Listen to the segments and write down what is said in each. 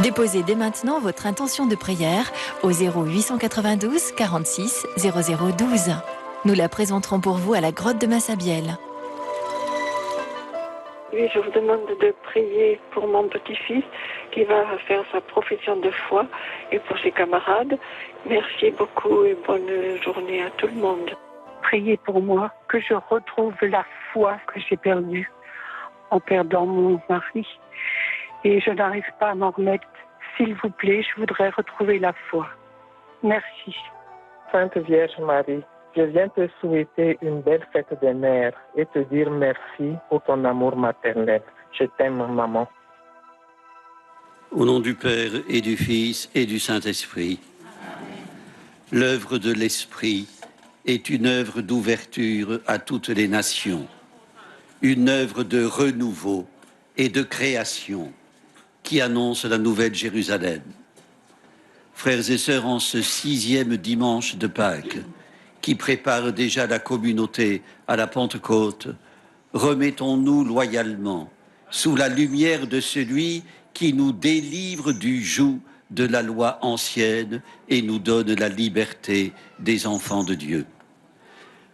Déposez dès maintenant votre intention de prière au 0892 46 0012. Nous la présenterons pour vous à la grotte de Massabielle. Oui, je vous demande de prier pour mon petit-fils qui va faire sa profession de foi et pour ses camarades. Merci beaucoup et bonne journée à tout le monde. Priez pour moi que je retrouve la foi que j'ai perdue en perdant mon mari. Et je n'arrive pas à m'en remettre. S'il vous plaît, je voudrais retrouver la foi. Merci. Sainte Vierge Marie, je viens te souhaiter une belle fête des mères et te dire merci pour ton amour maternel. Je t'aime, maman. Au nom du Père et du Fils et du Saint-Esprit, l'œuvre de l'Esprit est une œuvre d'ouverture à toutes les nations, une œuvre de renouveau et de création qui annonce la nouvelle Jérusalem. Frères et sœurs, en ce 6e dimanche de Pâques, qui prépare déjà la communauté à la Pentecôte, remettons-nous loyalement sous la lumière de celui qui nous délivre du joug de la loi ancienne et nous donne la liberté des enfants de Dieu.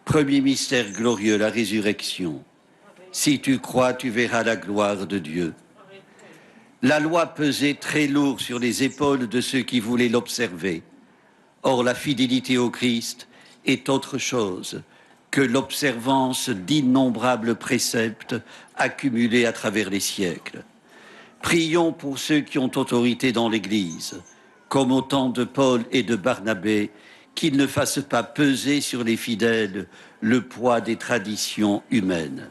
Premier mystère glorieux, la résurrection. Si tu crois, tu verras la gloire de Dieu. La loi pesait très lourd sur les épaules de ceux qui voulaient l'observer. Or, la fidélité au Christ est autre chose que l'observance d'innombrables préceptes accumulés à travers les siècles. Prions pour ceux qui ont autorité dans l'Église, comme au temps de Paul et de Barnabé, qu'ils ne fassent pas peser sur les fidèles le poids des traditions humaines.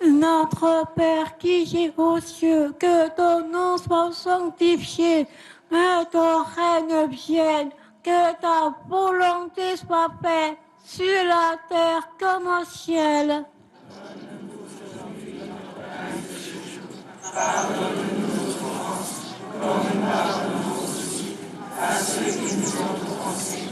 Notre Père qui es aux cieux, que ton nom soit sanctifié, que ton règne vienne, que ta volonté soit faite sur la terre comme au ciel. Pardonne-nous nos offenses, comme nous pardonnons aussi à ceux qui nous ont offensés,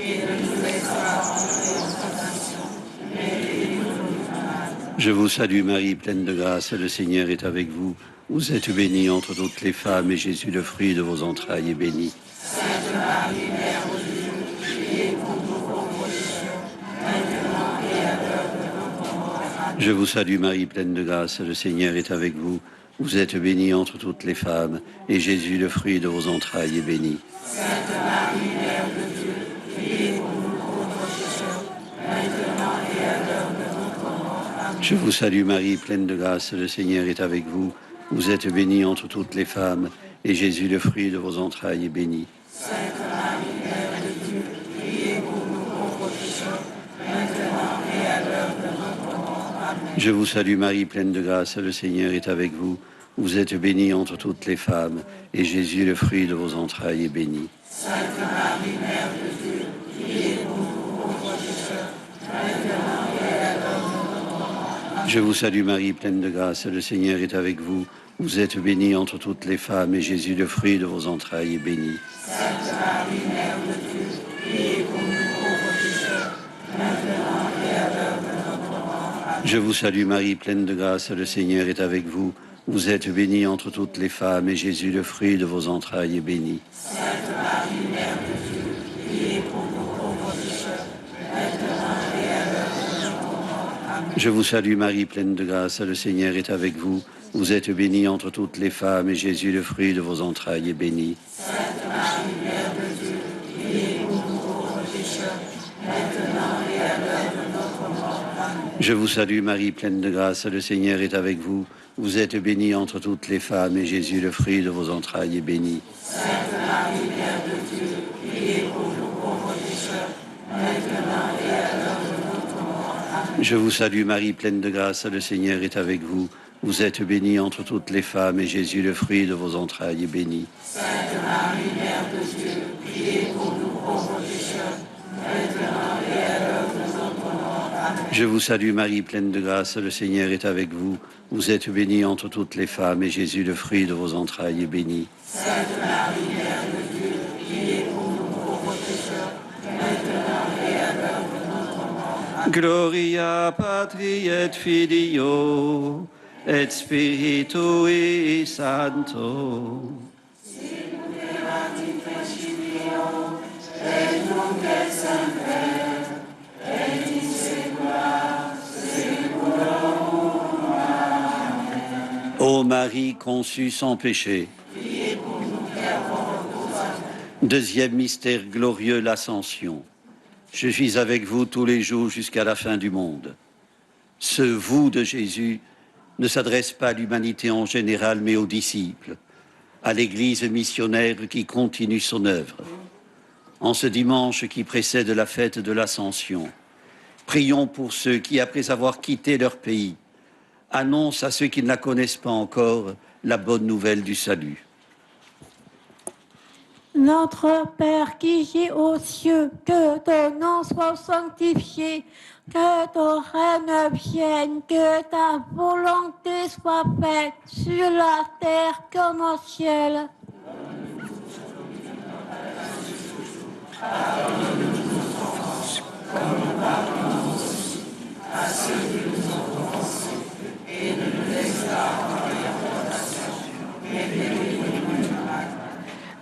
et ne nous laisse pas entrer en tentation, mais délivre-nous du mal. Je vous salue Marie, pleine de grâce, le Seigneur est avec vous. Vous êtes bénie entre toutes les femmes, et Jésus, le fruit de vos entrailles, est béni. Sainte Marie, Mère de Dieu, priez pour nous pauvres pécheurs, maintenant et à l'heure de notre mort. Amen. Je vous salue Marie, pleine de grâce, le Seigneur est avec vous. Vous êtes bénie entre toutes les femmes, et Jésus, le fruit de vos entrailles, est béni. Sainte Marie, Mère de Dieu, priez pour nous pauvres pécheurs, maintenant et à l'heure de notre mort. Amen. Je vous salue Marie, pleine de grâce, le Seigneur est avec vous. Vous êtes bénie entre toutes les femmes, et Jésus, le fruit de vos entrailles, est béni. Sainte Marie, Mère de Dieu, priez pour nous pauvres pécheurs, maintenant et à l'heure de notre mort. Amen. Je vous salue Marie, pleine de grâce, le Seigneur est avec vous. Vous êtes bénie entre toutes les femmes, et Jésus, le fruit de vos entrailles, est béni. Sainte Marie, Mère de Dieu, priez pour nous pauvres pécheurs, maintenant et à l'heure de notre mort. Amen. Je vous salue Marie, pleine de grâce, le Seigneur est avec vous. Vous êtes bénie entre toutes les femmes, et Jésus, le fruit de vos entrailles, est béni. Sainte Marie, Mère de Dieu, priez pour nous pauvres pécheurs, maintenant et à l'heure de notre mort. Amen. Je vous salue Marie, pleine de grâce, le Seigneur est avec vous. Vous êtes bénie entre toutes les femmes, et Jésus, le fruit de vos entrailles, est béni. Sainte Marie, Mère de Dieu, priez pour nous pauvres pécheurs, maintenant et à l'heure de notre mort. Amen. Je vous salue Marie, pleine de grâce, le Seigneur est avec vous. Vous êtes bénie entre toutes les femmes, et Jésus, le fruit de vos entrailles, est béni. Sainte Marie, Mère de Dieu, priez pour nous pauvres pécheurs, maintenant et à l'heure de notre mort. Amen. Je vous salue Marie, pleine de grâce, le Seigneur est avec vous. Vous êtes bénie entre toutes les femmes, et Jésus, le fruit de vos entrailles, est béni. Sainte Marie, Mère de Dieu, priez pour nous pauvres pécheurs, maintenant et à l'heure de notre mort. Amen. Je vous salue Marie, pleine de grâce, le Seigneur est avec vous. Vous êtes bénie entre toutes les femmes, et Jésus, le fruit de vos entrailles, est béni. Sainte Marie, Mère de Dieu, priez pour nous pauvres pécheurs, maintenant et à l'heure de notre mort. Amen. Je vous salue Marie, pleine de grâce, le Seigneur est avec vous. Vous êtes bénie entre toutes les femmes, et Jésus, le fruit de vos entrailles, est béni. Sainte Marie, Mère de Dieu, priez pour nous pauvres pécheurs, maintenant et à l'heure de notre mort. Amen. Gloria Patri et Filio et Spiritui Sancto. Ô Marie conçue sans péché. Deuxième mystère glorieux, l'Ascension. Je suis avec vous tous les jours jusqu'à la fin du monde. Ce vous de Jésus ne s'adresse pas à l'humanité en général, mais aux disciples, à l'Église missionnaire qui continue son œuvre. En ce dimanche qui précède la fête de l'Ascension, prions pour ceux qui, après avoir quitté leur pays, annoncent à ceux qui ne la connaissent pas encore la bonne nouvelle du salut. Notre Père qui es aux cieux, que ton nom soit sanctifié, que ton règne vienne, que ta volonté soit faite sur la terre comme au ciel.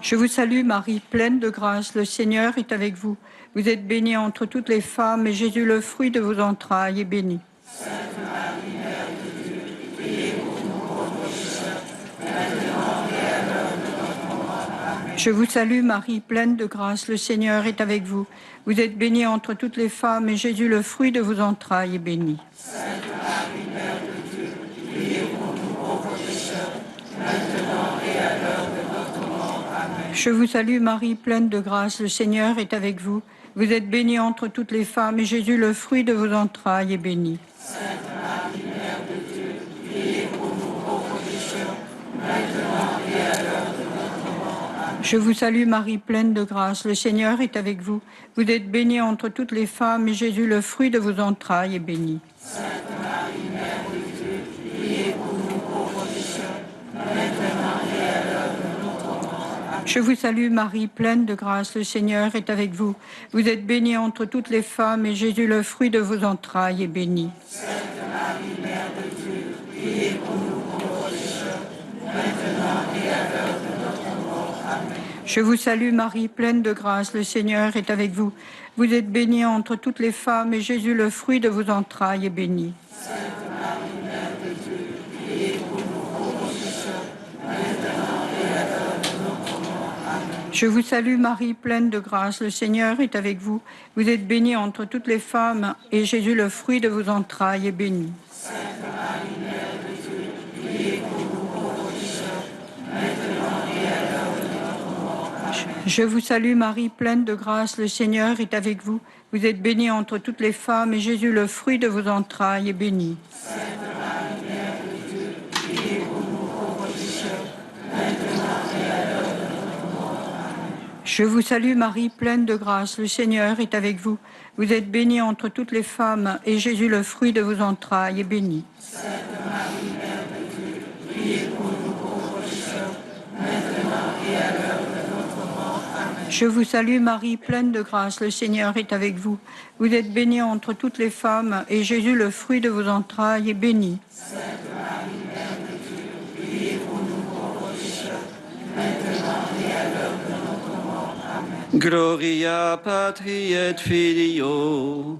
Je vous salue Marie, pleine de grâce, le Seigneur est avec vous. Vous êtes bénie entre toutes les femmes, et Jésus, le fruit de vos entrailles, est béni. Sainte Marie, Mère de Dieu, priez pour nous pauvres pécheurs, maintenant et à l'heure de notre mort. Amen. Je vous salue Marie, pleine de grâce, le Seigneur est avec vous. Vous êtes bénie entre toutes les femmes, et Jésus, le fruit de vos entrailles, est béni. Sainte Marie, Mère de Dieu, priez pour nous pauvres pécheurs, maintenant et à l'heure de notre mort. Amen. Je vous salue Marie, pleine de grâce, le Seigneur est avec vous. Vous êtes bénie entre toutes les femmes, et Jésus, le fruit de vos entrailles, est béni. Sainte Marie, Mère de Dieu, priez pour nous pauvres pécheurs, maintenant et à l'heure de notre mort. Amen. Je vous salue Marie, pleine de grâce, le Seigneur est avec vous. Vous êtes bénie entre toutes les femmes, et Jésus, le fruit de vos entrailles, est béni. Sainte Marie, Mère de Dieu, priez pour nous pauvres pécheurs, maintenant et à l'heure de notre mort. Amen. Je vous salue Marie, pleine de grâce, le Seigneur est avec vous. Vous êtes bénie entre toutes les femmes, et Jésus, le fruit de vos entrailles, est béni. Sainte Marie, Mère de Dieu, priez pour nous pauvres pécheurs, maintenant et à l'heure de notre mort. Amen. Je vous salue Marie, pleine de grâce, le Seigneur est avec vous. Vous êtes bénie entre toutes les femmes, et Jésus, le fruit de vos entrailles, est béni. Sainte Marie, Mère de Dieu, priez pour nous pauvres pécheurs, maintenant et à l'heure de notre mort. Amen. Je vous salue Marie, pleine de grâce, le Seigneur est avec vous. Vous êtes bénie entre toutes les femmes, et Jésus, le fruit de vos entrailles, est béni. Sainte Marie, Mère de Dieu, priez pour nous pauvres pécheurs, maintenant et à l'heure de notre mort. Amen. Je vous salue Marie, pleine de grâce, le Seigneur est avec vous. Vous êtes bénie entre toutes les femmes, et Jésus, le fruit de vos entrailles, est béni. Sainte Marie, Mère de Dieu, priez pour nous pauvres pécheurs, maintenant et à l'heure de notre mort. Amen. Je vous salue Marie, pleine de grâce, le Seigneur est avec vous. Vous êtes bénie entre toutes les femmes, et Jésus, le fruit de vos entrailles, est béni. Sainte Marie, Mère de Dieu, priez pour nous pauvres pécheurs, maintenant et à l'heure de notre mort. Amen. Je vous salue Marie, pleine de grâce, le Seigneur est avec vous. Vous êtes bénie entre toutes les femmes, et Jésus, le fruit de vos entrailles, est béni. Sainte Marie, Mère de Dieu, priez pour nous pauvres pécheurs, maintenant et à l'heure de notre mort. Amen. Gloria Patri et Filio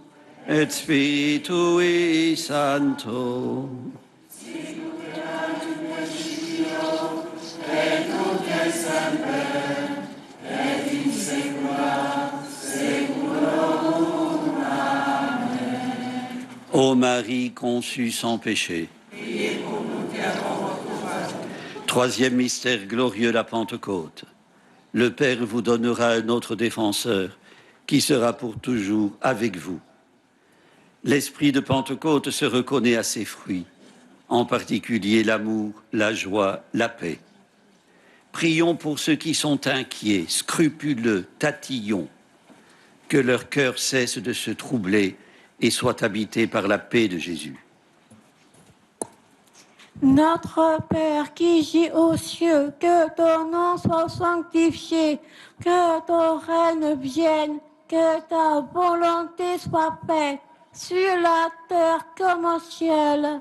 et Spiritui Sancto. Ô Marie conçue sans péché. Troisième mystère glorieux, la Pentecôte. Le Père vous donnera un autre défenseur qui sera pour toujours avec vous. L'esprit de Pentecôte se reconnaît à ses fruits, en particulier l'amour, la joie, la paix. Prions pour ceux qui sont inquiets, scrupuleux, tatillons, que leur cœur cesse de se troubler et soit habité par la paix de Jésus. Notre Père qui es aux cieux, que ton nom soit sanctifié, que ton règne vienne, que ta volonté soit faite, sur la terre comme au ciel.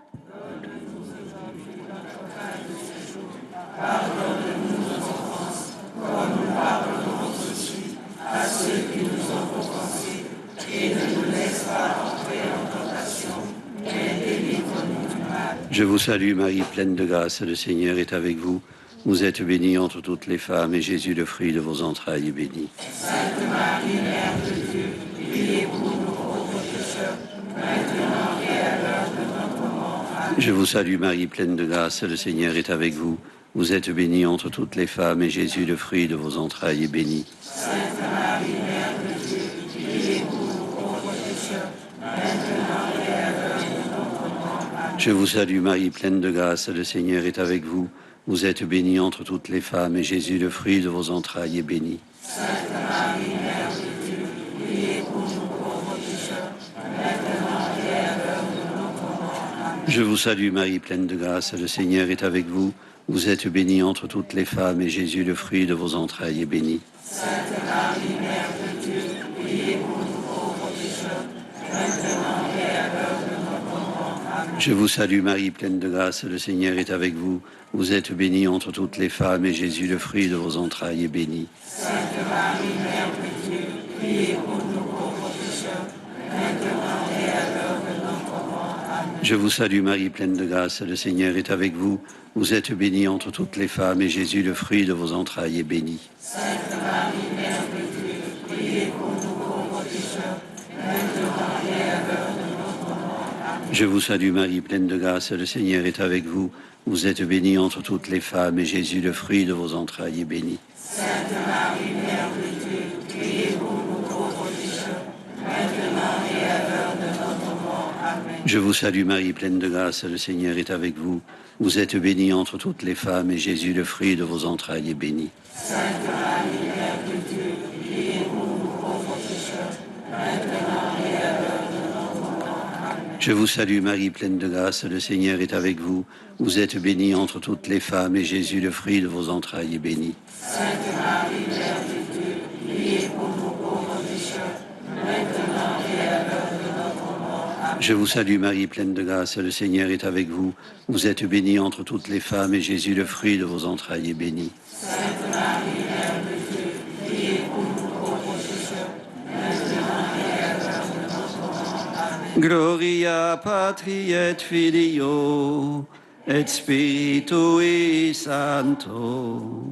Je vous salue Marie, pleine de grâce, le Seigneur est avec vous. Vous êtes bénie entre toutes les femmes, et Jésus, le fruit de vos entrailles, est béni. Sainte Marie, Mère de Dieu, priez pour nous pauvres pécheurs, maintenant et à l'heure de notre mort. Amen. Je vous salue Marie, pleine de grâce, le Seigneur est avec vous. Vous êtes bénie entre toutes les femmes, et Jésus, le fruit de vos entrailles, est béni. Sainte Marie, Mère de Dieu, priez pour nous pauvres pécheurs, maintenant et à l'heure de notre mort. Amen. Je vous salue Marie, pleine de grâce, le Seigneur est avec vous. Vous êtes bénie entre toutes les femmes, et Jésus, le fruit de vos entrailles, est béni. Sainte Marie, Mère de Dieu, priez pour nous pauvres pécheurs, maintenant et à l'heure de notre mort. Amen. Je vous salue Marie, pleine de grâce, le Seigneur est avec vous. Vous êtes bénie entre toutes les femmes, et Jésus, le fruit de vos entrailles, est béni. Sainte Marie, Mère de Dieu, priez pour nous pauvres pécheurs, maintenant et à l'heure de notre mort. Amen. Je vous salue Marie, pleine de grâce, le Seigneur est avec vous. Vous êtes bénie entre toutes les femmes, et Jésus, le fruit de vos entrailles, est béni. Sainte Marie, Mère de Dieu, priez pour nous pauvres pécheurs, maintenant et à l'heure de notre mort. Amen. Je vous salue Marie, pleine de grâce, le Seigneur est avec vous. Vous êtes bénie entre toutes les femmes, et Jésus, le fruit de vos entrailles, est béni. Sainte Marie, Mère de Dieu, priez pour nous pauvres pécheurs, maintenant et à l'heure de notre mort. Amen. Je vous salue Marie, pleine de grâce, le Seigneur est avec vous. Vous êtes bénie entre toutes les femmes, et Jésus, le fruit de vos entrailles, est béni. Sainte Marie, Mère de Dieu, priez pour nous pauvres pécheurs, maintenant et à l'heure de notre mort. Amen. Je vous salue Marie, pleine de grâce, le Seigneur est avec vous. Vous êtes bénie entre toutes les femmes, et Jésus, le fruit de vos entrailles, est béni. Sainte Marie, Mère de Dieu, priez pour nous pauvres pécheurs, maintenant et à l'heure de notre mort. Amen. Je vous salue Marie, pleine de grâce, le Seigneur est avec vous. Vous êtes bénie entre toutes les femmes, et Jésus, le fruit de vos entrailles, est béni. Sainte Marie, Mère de Dieu, priez pour nous pauvres pécheurs, maintenant et à l'heure de notre mort. Amen. Je vous salue Marie, pleine de grâce, le Seigneur est avec vous. Vous êtes bénie entre toutes les femmes, et Jésus, le fruit de vos entrailles, est béni. Sainte Marie, Mère de Dieu, priez pour nous pauvres pécheurs, maintenant et à l'heure de notre mort. Amen. Gloria Patri et Filio et Spiritui Sancto.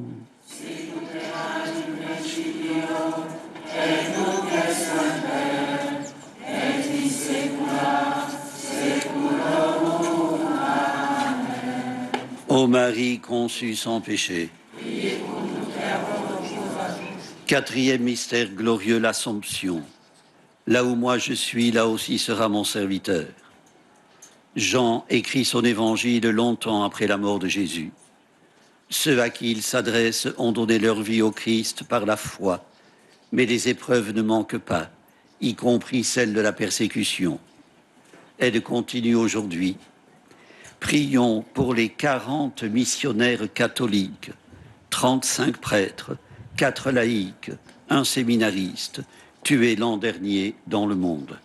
Ô Marie conçue sans péché. Quatrième mystère glorieux, l'Assomption. Là où moi je suis, là aussi sera mon serviteur. Jean écrit son évangile longtemps après la mort de Jésus. Ceux à qui il s'adresse ont donné leur vie au Christ par la foi, mais les épreuves ne manquent pas, y compris celles de la persécution. Elle continue aujourd'hui. Prions pour les 40 missionnaires catholiques, 35 prêtres, 4 laïcs, 1 séminariste, tués l'an dernier dans le monde.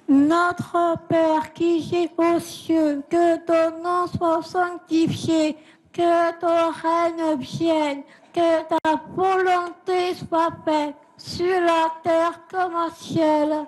Notre Père qui es aux cieux, que ton nom soit sanctifié, que ton règne vienne, que ta volonté soit faite sur la terre comme au ciel.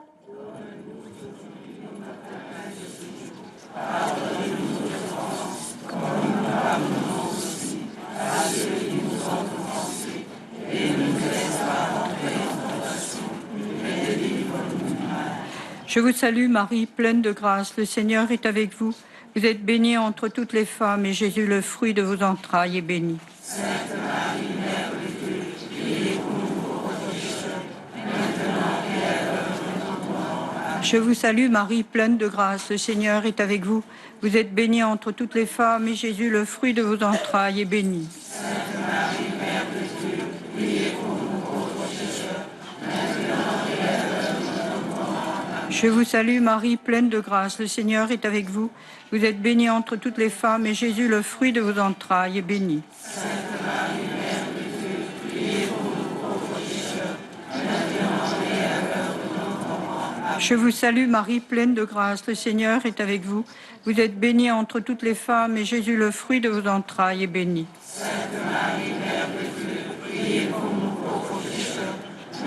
Je vous salue Marie, pleine de grâce, le Seigneur est avec vous. Vous êtes bénie entre toutes les femmes, et Jésus, le fruit de vos entrailles, est béni. Sainte Marie, Mère de Dieu, priez pour nous pauvres pécheurs, maintenant et à l'heure de notre mort. Amen. Je vous salue Marie, pleine de grâce, le Seigneur est avec vous. Vous êtes bénie entre toutes les femmes, et Jésus, le fruit de vos entrailles, est béni. Sainte Marie, Mère de Dieu, priez pour nous pauvres pécheurs, maintenant et à l'heure de notre mort. Amen. Je vous salue Marie, pleine de grâce, le Seigneur est avec vous. Vous êtes bénie entre toutes les femmes, et Jésus, le fruit de vos entrailles, est béni. Sainte Marie, Mère de Dieu, priez pour nous pauvres pécheurs, maintenant et à l'heure de notre mort. Amen. Je vous salue Marie, pleine de grâce, le Seigneur est avec vous. Vous êtes bénie entre toutes les femmes, et Jésus, le fruit de vos entrailles, est béni. Sainte Marie, Mère de Dieu, priez pour nous pauvres pécheurs,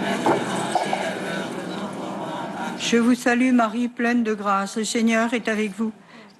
maintenant et à l'heure de notre mort. Amen. Je vous salue Marie, pleine de grâce, le Seigneur est avec vous.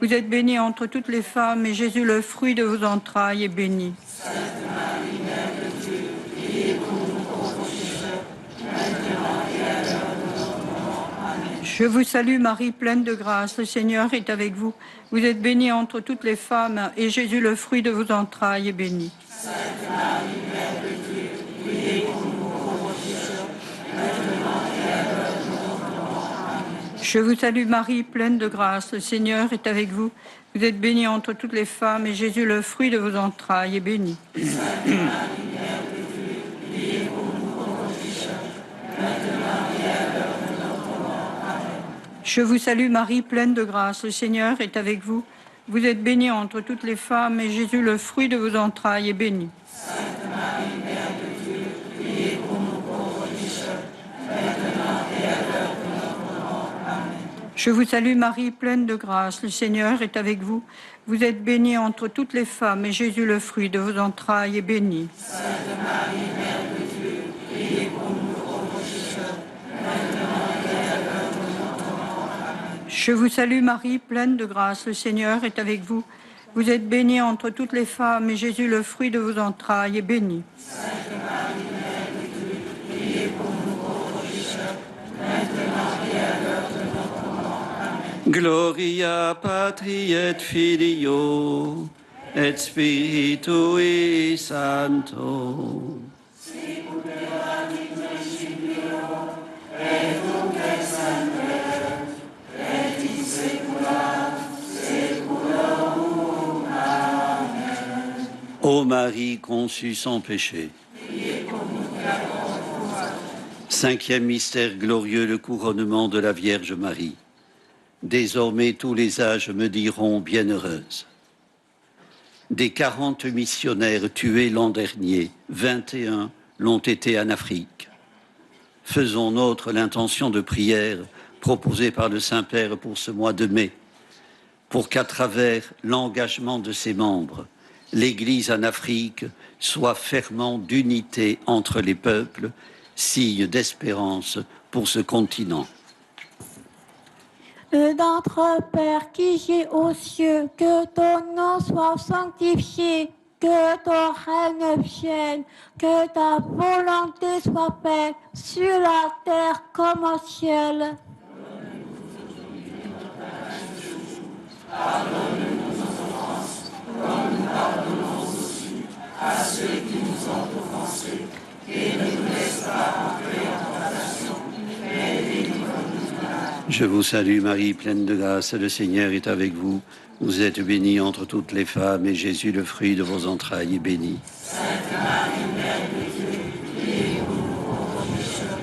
Vous êtes bénie entre toutes les femmes, et Jésus, le fruit de vos entrailles, est béni. Sainte Marie, Mère de Dieu, priez pour nous pauvres pécheurs, maintenant et à l'heure de notre mort. Amen. Je vous salue Marie, pleine de grâce, le Seigneur est avec vous. Vous êtes bénie entre toutes les femmes, et Jésus, le fruit de vos entrailles, est béni. Sainte Marie, Mère de Dieu, priez pour nous pauvres pécheurs, maintenant et à l'heure de notre mort. Amen. Je vous salue Marie, pleine de grâce, le Seigneur est avec vous. Vous êtes bénie entre toutes les femmes, et Jésus, le fruit de vos entrailles, est béni. Sainte Marie, Mère de Dieu, priez pour nous pauvres pécheurs, maintenant et à l'heure de notre mort. Amen. Je vous salue Marie, pleine de grâce, le Seigneur est avec vous. Vous êtes bénie entre toutes les femmes, et Jésus, le fruit de vos entrailles, est béni. Sainte Marie, Mère de Dieu, priez pour nous pauvres pécheurs, maintenant et à l'heure de notre mort. Amen. Je vous salue Marie, pleine de grâce, le Seigneur est avec vous. Vous êtes bénie entre toutes les femmes, et Jésus, le fruit de vos entrailles, est béni. Sainte Marie, Mère de Dieu, priez pour nous pauvres pécheurs, maintenant et à l'heure de notre mort. Amen. Je vous salue Marie, pleine de grâce, le Seigneur est avec vous. Vous êtes bénie entre toutes les femmes, et Jésus, le fruit de vos entrailles, est béni. Sainte Marie, Mère de Dieu, priez pour nous pauvres pécheurs, maintenant et à l'heure de notre mort. Amen. Gloria Patri et Filio et Spiritui Sancto. Ô Marie conçue sans péché. Cinquième mystère glorieux, le couronnement de la Vierge Marie. Désormais tous les âges me diront bienheureuse. Des 40 missionnaires tués l'an dernier, 21 l'ont été en Afrique. Faisons nôtre l'intention de prière proposée par le Saint-Père pour ce mois de mai, pour qu'à travers l'engagement de ses membres, l'Église en Afrique soit ferment d'unité entre les peuples, signe d'espérance pour ce continent. Notre Père qui es aux cieux, que ton nom soit sanctifié, que ton règne vienne, que ta volonté soit faite sur la terre comme au ciel. Pardonne-nous nos offenses, comme nous pardonnons aussi à ceux qui nous ont offensés, et ne nous laisse pas entrer en tentation, mais délivre-nous du mal. Je vous salue Marie, pleine de grâce, le Seigneur est avec vous. Vous êtes bénie entre toutes les femmes, et Jésus, le fruit de vos entrailles, est béni. Sainte Marie, Mère de Dieu, priez pour nous pauvres pécheurs,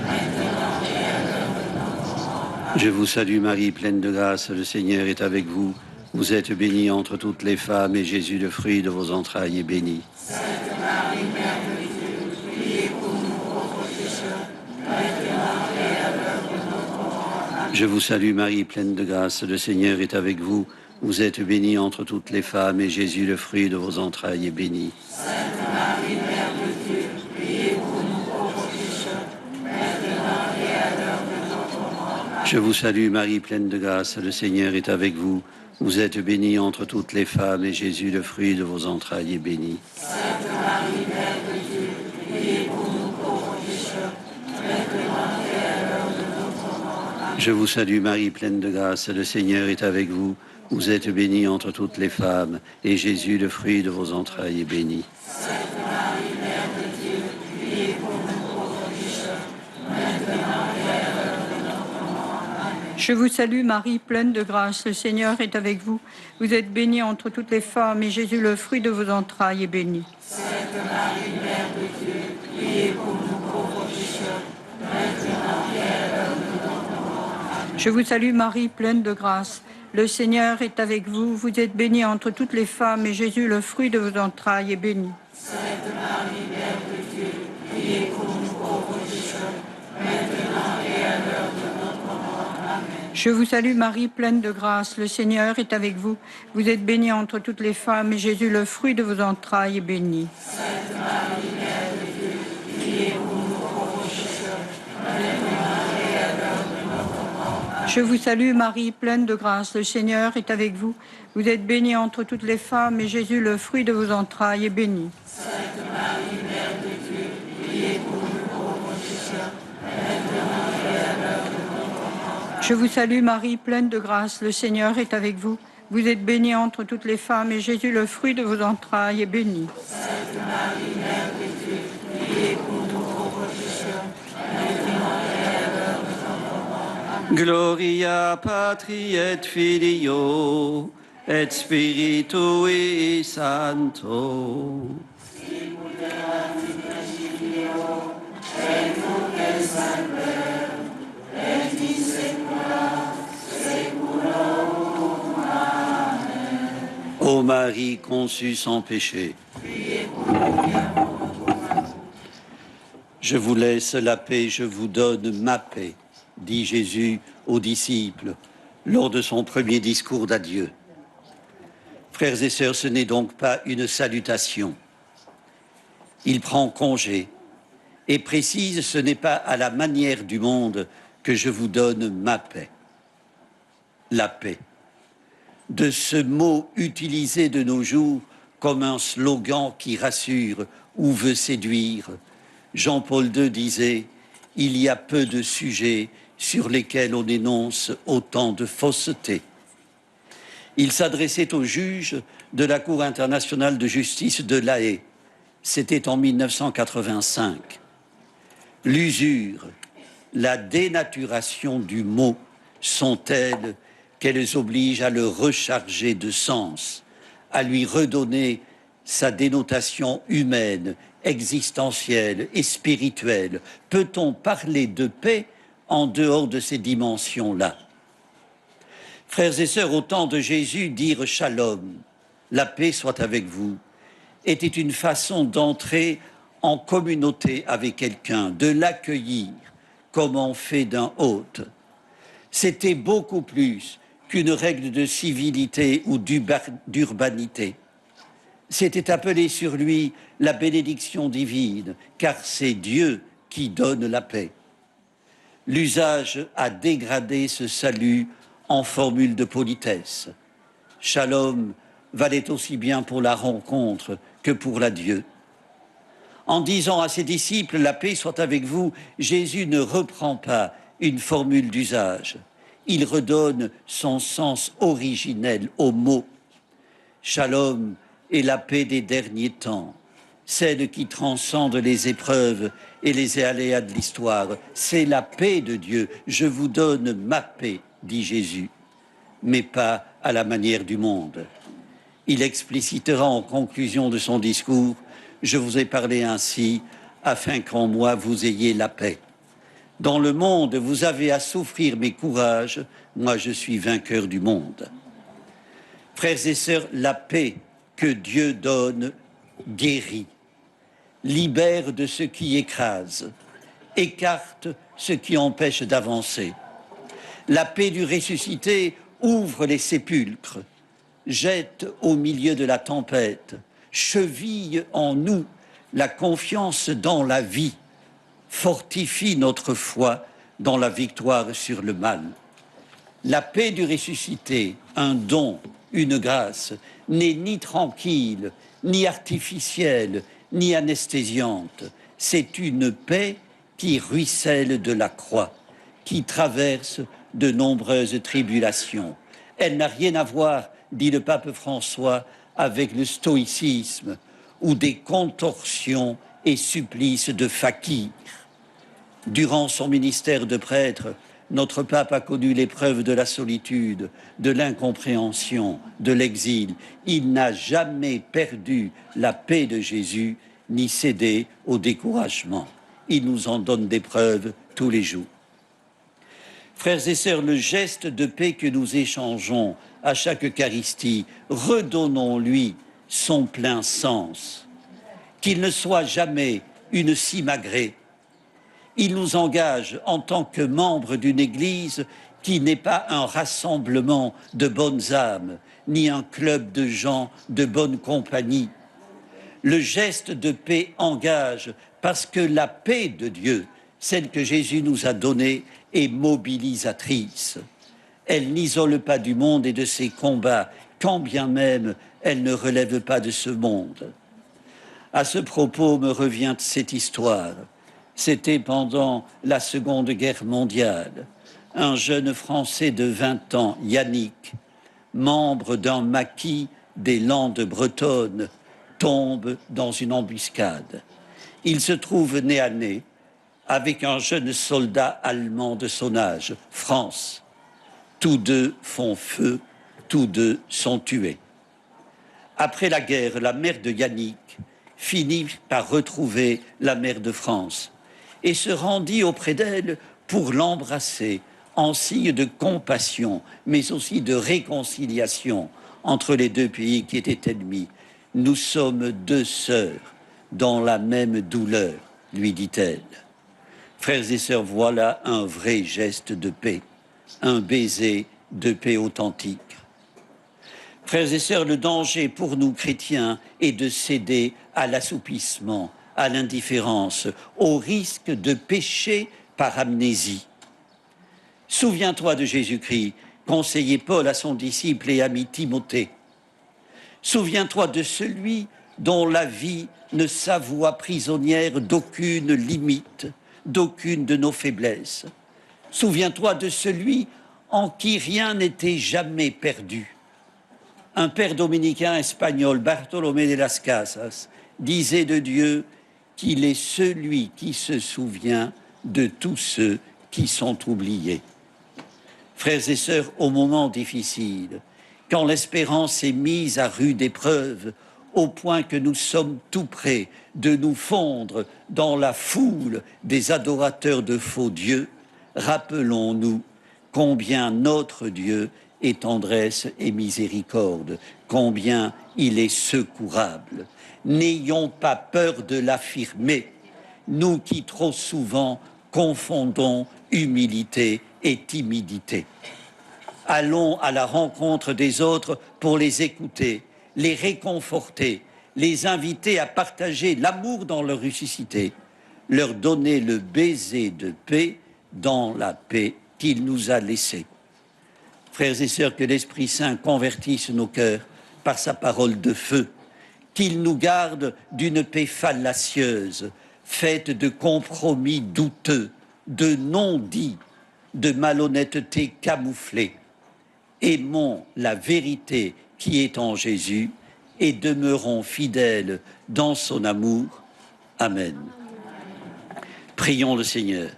maintenant et à l'heure de notre mort. Je vous salue Marie, pleine de grâce, le Seigneur est avec vous. Vous êtes bénie entre toutes les femmes, et Jésus, le fruit de vos entrailles, est béni. Sainte Marie, Mère de Dieu, priez pour nous pauvres pécheurs, maintenant et à l'heure de notre mort. Amen. Je vous salue Marie, pleine de grâce, le Seigneur est avec vous. Vous êtes bénie entre toutes les femmes, et Jésus, le fruit de vos entrailles, est béni. Sainte Marie, Mère de Dieu, priez pour nous pauvres pécheurs, maintenant et à l'heure de notre mort. Amen. Je vous salue Marie, pleine de grâce, le Seigneur est avec vous. Vous êtes bénie entre toutes les femmes, et Jésus, le fruit de vos entrailles, est béni. Sainte Marie, Mère de Dieu, priez pour nous pauvres pécheurs, maintenant et à l'heure de notre mort. Amen. Je vous salue Marie, pleine de grâce, le Seigneur est avec vous. Vous êtes bénie entre toutes les femmes, et Jésus, le fruit de vos entrailles, est béni. Sainte Marie, Mère de Dieu, priez pour nous pauvres pécheurs, maintenant et à l'heure de notre mort. Amen. Je vous salue Marie, pleine de grâce, le Seigneur est avec vous. Vous êtes bénie entre toutes les femmes, et Jésus, le fruit de vos entrailles, est béni. Sainte Marie, Mère de Dieu, priez pour nous pauvres pécheurs, maintenant et à l'heure de notre mort. Amen. Je vous salue Marie, pleine de grâce. Le Seigneur est avec vous. Vous êtes bénie entre toutes les femmes, et Jésus, le fruit de vos entrailles, est béni. Sainte Marie, Mère de Dieu, priez pour nous pauvres pécheurs, maintenant et à l'heure de notre mort. Amen. Je vous salue Marie, pleine de grâce. Le Seigneur est avec vous. Vous êtes bénie entre toutes les femmes, et Jésus, le fruit de vos entrailles, est béni. Sainte Marie, Mère de Dieu, priez pour nous pauvres pécheurs, maintenant et à l'heure de notre mort. Amen. Je vous salue Marie, pleine de grâce, le Seigneur est avec vous. Vous êtes bénie entre toutes les femmes et Jésus, le fruit de vos entrailles, est béni. Sainte Marie, Mère de Dieu, priez pour nous pauvres pécheurs, maintenant et à l'heure de notre mort. Je vous salue Marie, pleine de grâce, le Seigneur est avec vous. Vous êtes bénie entre toutes les femmes et Jésus, le fruit de vos entrailles, est béni. Sainte Marie, Mère de Dieu, priez pour nous pauvres pécheurs, maintenant et à l'heure de notre mort. Gloria Patri et Filio et Spiritui Sancto. Ô Marie conçue sans péché, je vous laisse la paix, je vous donne ma paix, dit Jésus aux disciples lors de son premier discours d'adieu. Frères et sœurs, ce n'est donc pas une salutation. Il prend congé et précise, ce n'est pas à la manière du monde que je vous donne ma paix. La paix. De ce mot utilisé de nos jours comme un slogan qui rassure ou veut séduire, Jean-Paul II disait « Il y a peu de sujets sur lesquels on énonce autant de fausseté ». Il s'adressait aux juges de la Cour internationale de justice de La Haye. C'était en 1985. L'usure, la dénaturation du mot sont telles qu'elles obligent à le recharger de sens, à lui redonner sa dénotation humaine, existentielle et spirituelle. Peut-on parler de paix en dehors de ces dimensions-là? Frères et sœurs, au temps de Jésus, dire shalom, la paix soit avec vous, était une façon d'entrer en communauté avec quelqu'un, de l'accueillir comme on fait d'un hôte. C'était beaucoup plus qu'une règle de civilité ou d'urbanité. C'était appeler sur lui la bénédiction divine, car c'est Dieu qui donne la paix. L'usage a dégradé ce salut en formule de politesse. Shalom valait aussi bien pour la rencontre que pour l'adieu. En disant à ses disciples « La paix soit avec vous », Jésus ne reprend pas une formule d'usage. Il redonne son sens originel au mot. Shalom est la paix des derniers temps, celle qui transcende les épreuves et les aléas de l'histoire. C'est la paix de Dieu. Je vous donne ma paix, dit Jésus, mais pas à la manière du monde. Il explicitera en conclusion de son discours « Je vous ai parlé ainsi, afin qu'en moi vous ayez la paix. Dans le monde, vous avez à souffrir, mais courage, moi je suis vainqueur du monde. » Frères et sœurs, la paix que Dieu donne guérit, libère de ce qui écrase, écarte ce qui empêche d'avancer. La paix du ressuscité ouvre les sépulcres, jette au milieu de la tempête, cheville en nous la confiance dans la vie, fortifie notre foi dans la victoire sur le mal. La paix du ressuscité, un don, une grâce, n'est ni tranquille, ni artificielle, ni anesthésiante. C'est une paix qui ruisselle de la croix, qui traverse de nombreuses tribulations. Elle n'a rien à voir, dit le pape François, avec le stoïcisme ou des contorsions et supplices de fakirs. Durant son ministère de prêtre, notre pape a connu l'épreuve de la solitude, de l'incompréhension, de l'exil. Il n'a jamais perdu la paix de Jésus, ni cédé au découragement. Il nous en donne des preuves tous les jours. Frères et sœurs, le geste de paix que nous échangeons à chaque Eucharistie, redonnons-lui son plein sens. Qu'il ne soit jamais une simagrée. Il nous engage en tant que membres d'une Église qui n'est pas un rassemblement de bonnes âmes, ni un club de gens de bonne compagnie. Le geste de paix engage parce que la paix de Dieu, celle que Jésus nous a donnée, est mobilisatrice. Elle n'isole pas du monde et de ses combats, quand bien même elle ne relève pas de ce monde. À ce propos me revient cette histoire. C'était pendant la Seconde Guerre mondiale. Un jeune Français de 20 ans, Yannick, membre d'un maquis des Landes bretonnes, tombe dans une embuscade. Il se trouve nez à nez avec un jeune soldat allemand de son âge, Franz. Tous deux font feu, tous deux sont tués. Après la guerre, la mère de Yannick finit par retrouver la mère de France et se rendit auprès d'elle pour l'embrasser en signe de compassion, mais aussi de réconciliation entre les deux pays qui étaient ennemis. Nous sommes deux sœurs dans la même douleur, lui dit-elle. Frères et sœurs, voilà un vrai geste de paix, un baiser de paix authentique. Frères et sœurs, le danger pour nous chrétiens est de céder à l'assoupissement, à l'indifférence, au risque de pécher par amnésie. Souviens-toi de Jésus-Christ, conseillait Paul à son disciple et ami Timothée. Souviens-toi de celui dont la vie ne s'avoua prisonnière d'aucune limite, d'aucune de nos faiblesses. Souviens-toi de celui en qui rien n'était jamais perdu. Un père dominicain espagnol, Bartolomé de las Casas, disait de Dieu qu'il est celui qui se souvient de tous ceux qui sont oubliés. Frères et sœurs, au moment difficile, quand l'espérance est mise à rude épreuve, au point que nous sommes tout près de nous fondre dans la foule des adorateurs de faux dieux, rappelons-nous combien notre Dieu est tendresse et miséricorde, combien il est secourable. N'ayons pas peur de l'affirmer, nous qui trop souvent confondons humilité et timidité. Allons à la rencontre des autres pour les écouter, les réconforter, les inviter à partager l'amour dans leur ressuscité, leur donner le baiser de paix dans la paix qu'il nous a laissée. Frères et sœurs, que l'Esprit Saint convertisse nos cœurs par sa parole de feu, qu'il nous garde d'une paix fallacieuse, faite de compromis douteux, de non-dits, de malhonnêteté camouflée. Aimons la vérité qui est en Jésus et demeurons fidèles dans son amour. Amen. Prions le Seigneur.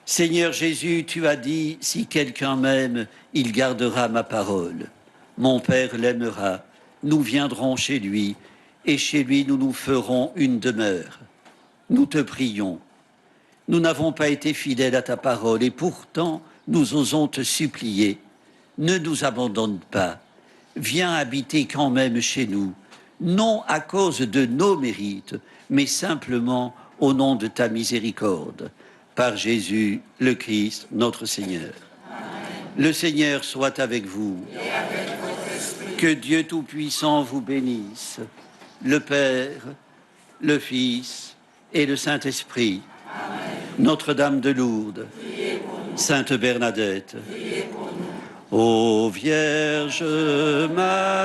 Seigneur Jésus, tu as dit, si quelqu'un m'aime, il gardera ma parole. Mon Père l'aimera, nous viendrons chez lui, et chez lui nous nous ferons une demeure. Nous te prions. Nous n'avons pas été fidèles à ta parole, et pourtant nous osons te supplier. Ne nous abandonne pas. Viens habiter quand même chez nous, non à cause de nos mérites, mais simplement au nom de ta miséricorde. Par Jésus, le Christ, notre Seigneur. Amen. Le Seigneur soit avec vous. Et avec votre esprit. Que Dieu Tout-Puissant vous bénisse, le Père, le Fils et le Saint-Esprit. Amen. Notre-Dame de Lourdes, Sainte Bernadette, ô Vierge Marie,